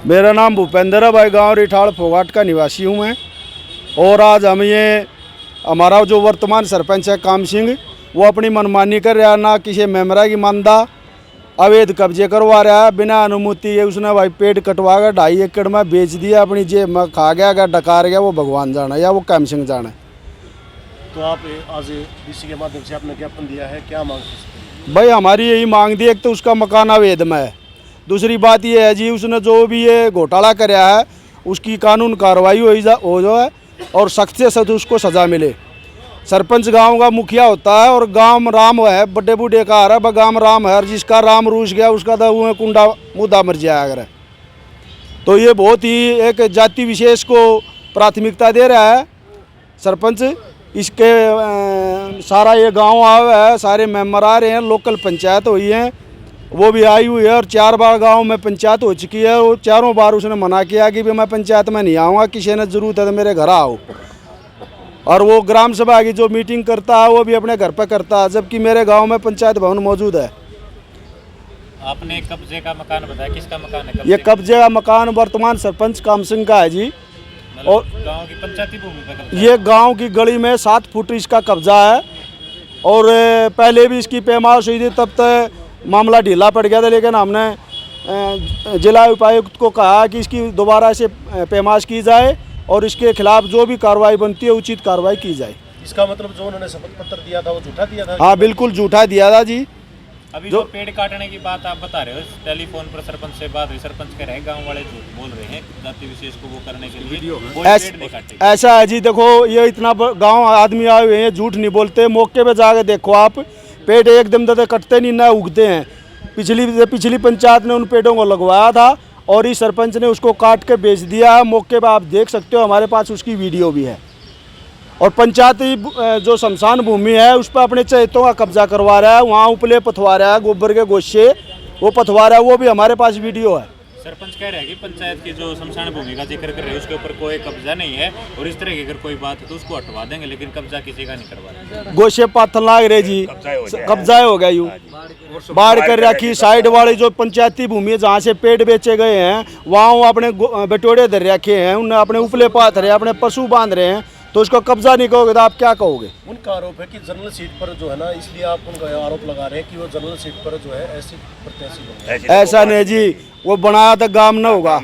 मेरा नाम भूपेंद्र है भाई, गांव रिठाड़ फोगाट का निवासी हूं मैं। और आज हम ये हमारा जो वर्तमान सरपंच है काम सिंह, वो अपनी मनमानी कर रहा है, ना किसी मेमरा की मानदा, अवैध कब्जे करवा रहा है बिना अनुमति है। उसने भाई पेड़ कटवा कर 2.5 एकड़ में बेच दिया, अपनी जेब में खा गया, अगर डकार गया वो भगवान जाना या वो काम सिंह जाना। तो आप आज डीसी के माध्यम से आपने ज्ञापन दिया है, क्या मांग है? भाई हमारी यही मांग थी, एक तो उसका मकान अवैध में है, दूसरी बात ये है जी उसने जो भी ये घोटाला कराया है उसकी कानून कार्रवाई हो जाए और सख्त से सख्त उसको सज़ा मिले। सरपंच गांव का मुखिया होता है और गांव राम है, बड़े बूढ़े का है, गांव राम है, जिसका राम रूस गया उसका तो वो कुंडा मुद्दा मर जाए अगर। तो ये बहुत ही एक जाति विशेष को प्राथमिकता दे रहा है सरपंच। इसके सारा ये गांव आया है, सारे मेंबर आ रहे हैं, लोकल पंचायत हुई है, वो भी आई हुई है और 4 बार गांव में पंचायत हो चुकी है। और चारों बार उसने मना किया कि भी मैं पंचायत में नहीं आऊँगा, किसी ने ज़रूरत है तो मेरे घर आओ। और वो ग्राम सभा की जो मीटिंग करता है वो भी अपने घर पर करता है, जबकि मेरे गांव में पंचायत भवन मौजूद है। आपने कब्जे का मकान बताया, किसका मकान है? ये कब्जे का मकान वर्तमान सरपंच काम सिंह का है जी। और गांव की पंचायती भूमि पर कब्जा? ये गांव की गली में 7 फुट इसका कब्जा है और पहले भी इसकी पैमाश हुई थी, तब तक मामला ढीला पड़ गया था, लेकिन हमने जिला उपायुक्त को कहा कि इसकी दोबारा से पैमाश की जाए और इसके खिलाफ जो भी कार्रवाई बनती है उचित कार्रवाई की जाए। इसका मतलब जो उन्होंने शपथ पत्र दिया था वो झूठा दिया था? हाँ बिल्कुल झूठा दिया था जी। अभी जो पेड़ काटने की बात आप बता रहे हो, टेलीफोन पर सरपंच से बात हुई, सरपंच कह रहे हैं गांव वाले झूठ बोल रहे हैं, जाति विशेष को वो करने के लिए कोई पेड़ नहीं काटे। ऐसा है जी, देखो ये इतना गांव आदमी आए हुए हैं, झूठ नहीं बोलते, मौके पे जाके देखो आप, पेड़ एकदम दे कटते नहीं, ना उगते हैं। पिछली पंचायत ने उन पेड़ों को लगवाया था और इस सरपंच ने उसको काट के बेच दिया है, मौके पे आप देख सकते हो, हमारे पास उसकी वीडियो भी है। और पंचायती जो शमशान भूमि है उस पर अपने चहेतों का कब्जा करवा रहा है, वहाँ उपले पथवा रहा है, गोबर के गोशे वो पथवा रहा है, वो भी हमारे पास वीडियो है। सरपंच कह रहे हैं कि पंचायत की जो शमशान भूमि का जिक्र कर रहे हैं उसके ऊपर कोई कब्जा नहीं है और इस तरह की अगर कोई बात है तो उसको हटवा देंगे, लेकिन कब्जा किसी का नहीं करवा। गोशे पाथर लाग रहे जी, कब्जा हो गया यूँ बाढ़ कर रखी। साइड वाली जो पंचायती भूमि है जहाँ से पेड़ बेचे गए हैं वहाँ वो अपने बटोड़े धर रखे हैं, उन्हें अपने उपले पाथ रहे, अपने पशु बांध रहे हैं, तो उसको कब्जा नहीं कहोगे तो आप क्या कहोगे? उनका आरोप है कि जनरल सीट पर जो है ना, इसलिए आप उनका आरोप लगा रहे हैं कि वो जनरल सीट पर जो है ऐसे प्रत्याशी। ऐसा नहीं जी, वो बनाया था गांव न होगा,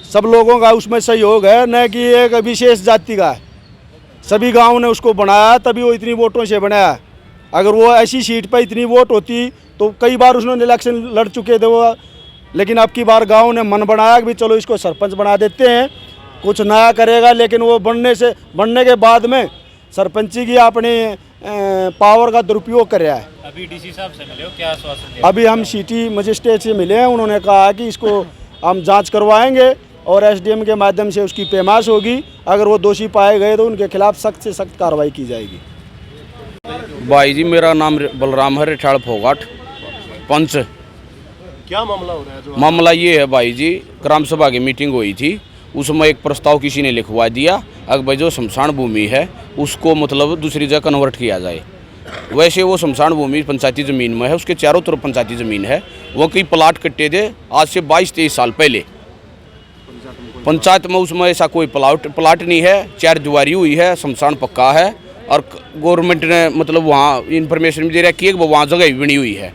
सब लोगों का उसमें सहयोग है, न कि एक विशेष जाति का है। सभी गांव ने उसको बनाया, तभी वो इतनी वोटों से बनाया। अगर वो ऐसी सीट पर इतनी वोट होती तो कई बार उसने इलेक्शन लड़ चुके थे वो, लेकिन अब की बार गाँव ने मन बनाया कि चलो इसको सरपंच बना देते हैं, कुछ नया करेगा। लेकिन वो बनने के बाद में सरपंची की अपनी पावर का दुरुपयोग कर रहा है। अभी डीसी साहब से मिले हो, क्या आश्वासन दिया? अभी हम सिटी मजिस्ट्रेट से मिले हैं, उन्होंने कहा कि इसको हम जांच करवाएंगे और एसडीएम के माध्यम से उसकी पैमाश होगी, अगर वो दोषी पाए गए तो उनके खिलाफ सख्त से सख्त कार्रवाई की जाएगी। भाई जी मेरा नाम बलराम है, रिठाड़ फोगाट पंच। क्या मामला हो रहा है? जो मामला ये है भाई जी, ग्राम सभा की मीटिंग हुई थी, उसमें एक प्रस्ताव किसी ने लिखवा दिया, अगर भाई जो शमशान भूमि है उसको मतलब दूसरी जगह कन्वर्ट किया जाए। वैसे वो शमशान भूमि पंचायती ज़मीन में है, उसके चारों तरफ पंचायती ज़मीन है, वो कई प्लाट कट्टे थे आज से 22-23 साल पहले पंचायत में। उसमें ऐसा कोई प्लाट नहीं है, 4 दीवारी हुई है, शमशान पक्का है और गवर्नमेंट ने मतलब वहाँ इन्फॉर्मेशन भी दे रहा है कि एक वहाँ जगह भी बनी हुई है।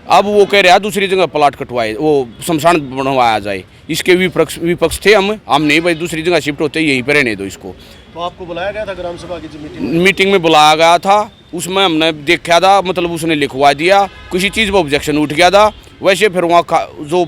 अब वो कह रहा है दूसरी जगह प्लाट कटवाए, वो शमशान बनवाया जाए। इसके विपक्ष थे हम नहीं भाई, दूसरी जगह शिफ्ट होते यहीं पर रहने दो इसको। तो आपको बुलाया गया था ग्राम सभा की जो मीटिंग में बुलाया गया था, उसमें हमने देखा था, मतलब उसने लिखवा दिया, किसी चीज़ पर ऑब्जेक्शन उठ गया था। वैसे फिर वहाँ जो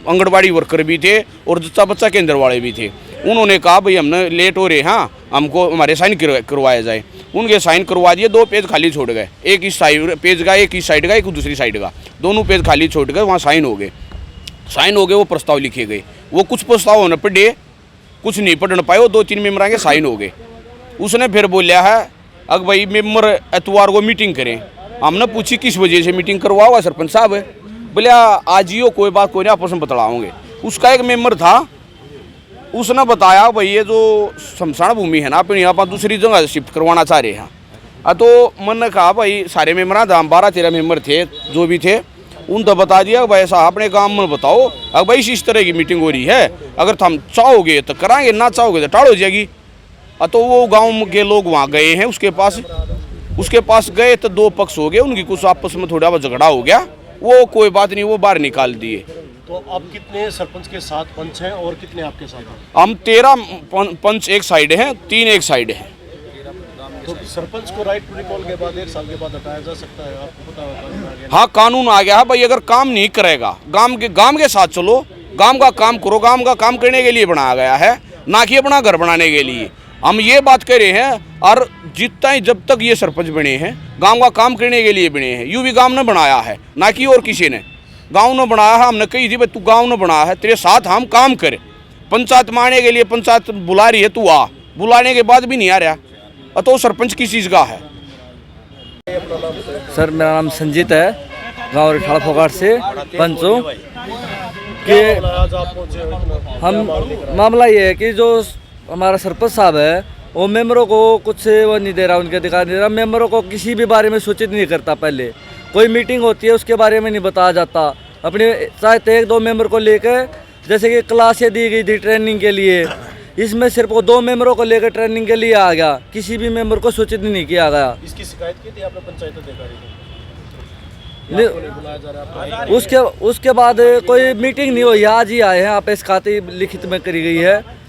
आंगनबाड़ी वर्कर भी थे और जच्चा बच्चा केंद्र वाले भी थे, उन्होंने कहा भाई हमने लेट हो रहे हैं, हमको हमारे साइन करवाया जाए। उनके साइन करवा दिए, 2 पेज खाली छोड़ गए, एक इस साइड पेज का, एक इस साइड का, एक दूसरी साइड का, दोनों पेज खाली छोड़ गए, वहाँ साइन हो गए, वो प्रस्ताव लिखे गए। वो कुछ प्रस्ताव होने पड़े, कुछ नहीं पढ़ पाए, वो 2-3 मेम्बर के साइन हो गए। उसने फिर बोलिया है अगर भाई मेम्बर एतवार को मीटिंग करें। हमने पूछी किस वजह से मीटिंग करवा हुआ सरपंच साहब? बोले आज ही हो, कोई बात कोई नहीं, आपस में बतलाओगे। उसका एक मेम्बर था, उसने बताया भाई ये जो शमशान भूमि है ना अपनी, यहाँ पर दूसरी जगह शिफ्ट करवाना चाह रहे हैं। तो मैंने कहा भाई सारे मेम्बर, 12-13 मेम्बर थे जो भी थे, उन तो बता दिया भाई साहब अपने काम में बताओ, अगर भाई इस तरह की मीटिंग हो रही है, अगर तुम चाहोगे तो कराएंगे, ना चाहोगे तो टाल हो जाएगी। तो वो गांव के लोग वहाँ गए हैं उसके पास गए तो दो पक्ष हो गए, उनकी कुछ आपस में थोड़ा झगड़ा हो गया, वो कोई बात नहीं, वो बाहर निकाल दिए। तो अब कितने सरपंच के साथ पंच हैं और कितने आपके साथ हैं? हम 13 पंच एक साइड हैं, 3 एक साइड हैं। तो सरपंच को राइट टू रिकॉल के बाद 1 साल के बाद हटाया जा सकता है, आपको पता होगा? हाँ, कानून आ गया है भाई, अगर काम नहीं करेगा गांव के साथ चलो, गांव का काम करो, गांव का काम करने के लिए बनाया गया है, ना कि अपना घर बनाने के लिए। हम ये बात कर रहे हैं, और जितना ही जब तक ये सरपंच बने हैं गांव का काम करने के लिए बने हैं। यूं भी गांव ने बनाया है, ना कि और किसी ने। गांव ने बनाया है, हमने कही थी भाई तू गांव ने बनाया है, तेरे साथ हम काम करें। पंचायत मारने के लिए पंचायत बुला रही है, तू आ, बुलाने के बाद भी नहीं आ रहा, तो सरपंच किस चीज़ का है? सर मेरा नाम संजीत है, गाँव रिठाड़ा फोगाट से पंच हूँ। कि आज आप पहुंचे हो इतना? हम मामला ये है कि जो हमारा सरपंच साहब है वो मेंबरों को कुछ वो नहीं दे रहा, उनके अधिकार नहीं दे रहा, मेंबरों को किसी भी बारे में सूचित नहीं करता। पहले कोई मीटिंग होती है उसके बारे में नहीं बताया जाता। अपने चाहे 1-2 मेंबर को लेकर, जैसे कि क्लासें दी गई थी ट्रेनिंग के लिए, इसमें सिर्फ वो 2 मेंबरों को लेकर ट्रेनिंग के लिए आ गया, किसी भी मेंबर को सूचित नहीं किया गया। इसकी शिकायत की थी आपने पंचायत अधिकारी को? बुलाया जा रहा है उसके बाद कोई मीटिंग नहीं हुई, आज ही आए हैं, आप इस खाते लिखित में करी गई है।